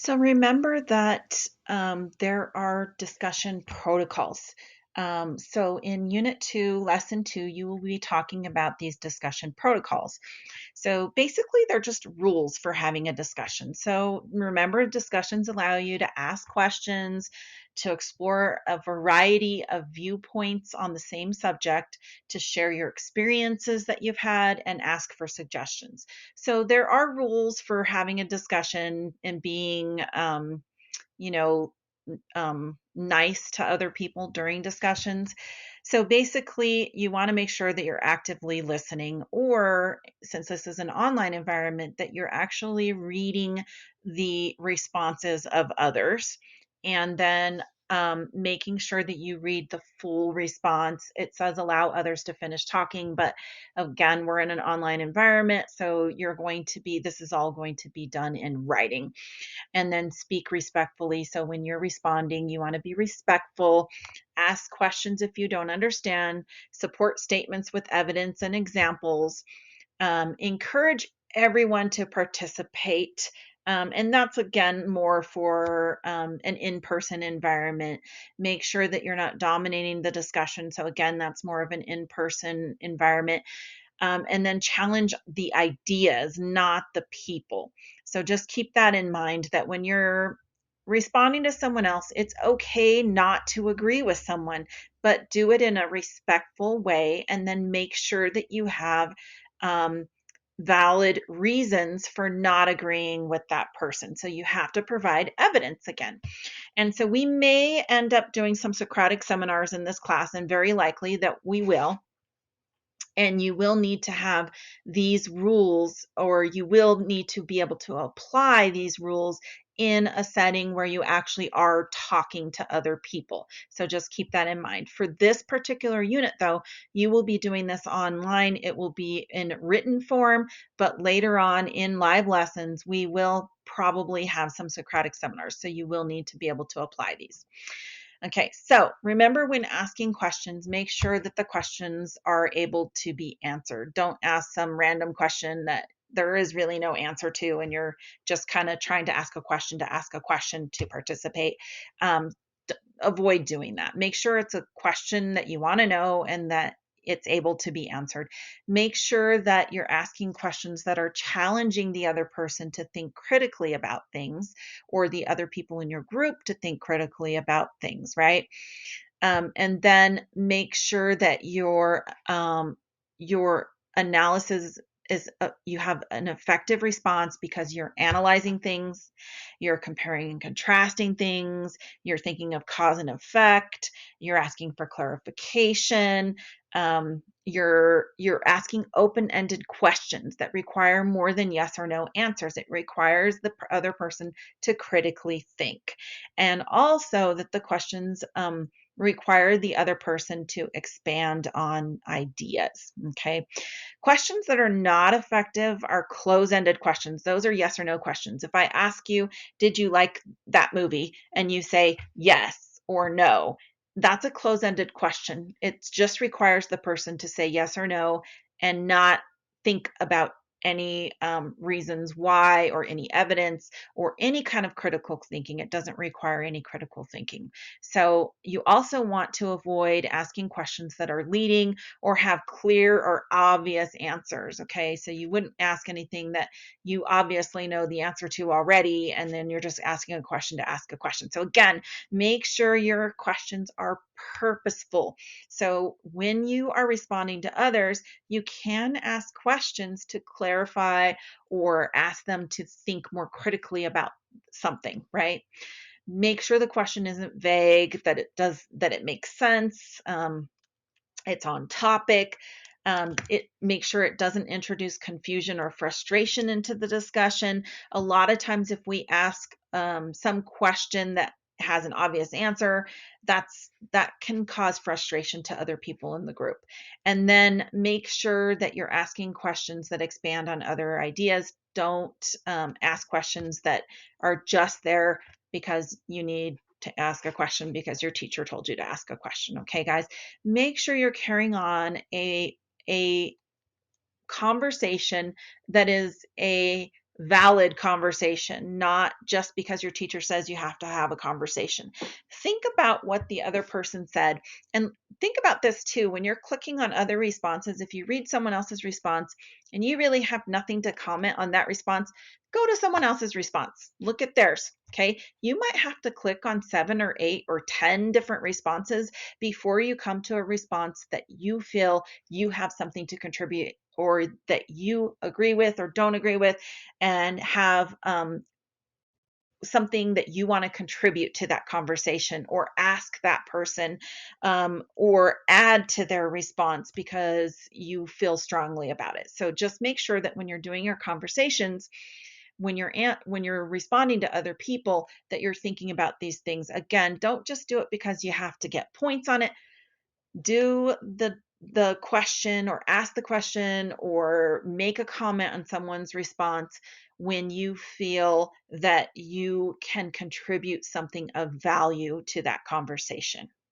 So remember that there are discussion protocols. So in Unit 2, Lesson 2, you will be talking about these discussion protocols. So basically, they're just rules for having a discussion. So remember, discussions allow you to ask questions, to explore a variety of viewpoints on the same subject, to share your experiences that you've had, and ask for suggestions. So there are rules for having a discussion and being, you know, nice to other people during discussions. So basically, you want to make sure that you're actively listening, or since this is an online environment, that you're actually reading the responses of others and then making sure that you read the full response. It says allow others to finish talking, but again, we're in an online environment, so this is all going to be done in writing, and then speak respectfully. So when you're responding, you want to be respectful, ask questions if you don't understand, support statements with evidence and examples, encourage everyone to participate. And that's again more for an in person environment. Make sure that you're not dominating the discussion. So, again, that's more of an in person environment, and then challenge the ideas, not the people. So just keep that in mind that when you're responding to someone else, it's okay not to agree with someone, but do it in a respectful way, and then make sure that you have um, valid reasons for not agreeing with that person. So you have to provide evidence again. And so we may end up doing some Socratic seminars in this class, and very likely that we will, and you will need to have these rules, or you will need to be able to apply these rules in a setting where you actually are talking to other people. So just keep that in mind. For this particular unit, though, you will be doing this online. It will be in written form, but later on in live lessons, we will probably have some Socratic seminars. So you will need to be able to apply these. Okay, so remember, when asking questions, make sure that the questions are able to be answered. Don't ask some random question that there is really no answer to, and you're just kind of trying to ask a question to participate. Um, Avoid doing that. Make sure it's a question that you want to know and that it's able to be answered. Make sure that you're asking questions that are challenging the other person to think critically about things, or the other people in your group to think critically about things, right? And then make sure that your analysis is you have an effective response, because you're analyzing things, you're comparing and contrasting things, you're thinking of cause and effect, you're asking for clarification, you're asking open-ended questions that require more than yes or no answers. It requires the other person to critically think, and also that the questions require the other person to expand on ideas. Okay. Questions that are not effective are close-ended questions. Those are yes or no questions. If I ask you, did you like that movie? And you say yes or no, that's a close-ended question. It just requires the person to say yes or no and not think about any reasons why, or any evidence, or any kind of critical thinking. It doesn't require any critical thinking. So you also want to avoid asking questions that are leading or have clear or obvious answers. Okay, so you wouldn't ask anything that you obviously know the answer to already, and then you're just asking a question to ask a question. So again, make sure your questions are purposeful. So when you are responding to others, you can ask questions to clarify or ask them to think more critically about something, right? Make sure the question isn't vague, that it makes sense, it's on topic. It make sure it doesn't introduce confusion or frustration into the discussion. A lot of times, if we ask some question that has an obvious answer, that can cause frustration to other people in the group. And then make sure that you're asking questions that expand on other ideas. Don't ask questions that are just there because you need to ask a question because your teacher told you to ask a question. Okay, guys, make sure you're carrying on a conversation that is a valid conversation, not just because your teacher says you have to have a conversation. Think about what the other person said. And think about this too when you're clicking on other responses. If you read someone else's response and you really have nothing to comment on that response, go to someone else's response. Look at theirs. Okay. You might have to click on 7 or 8 or 10 different responses before you come to a response that you feel you have something to contribute or that you agree with or don't agree with, and have something that you want to contribute to that conversation or ask that person, or add to their response because you feel strongly about it. So just make sure that when you're doing your conversations, when you're responding to other people, that you're thinking about these things. Again, don't just do it because you have to get points on it. Do the question or ask the question or make a comment on someone's response when you feel that you can contribute something of value to that conversation.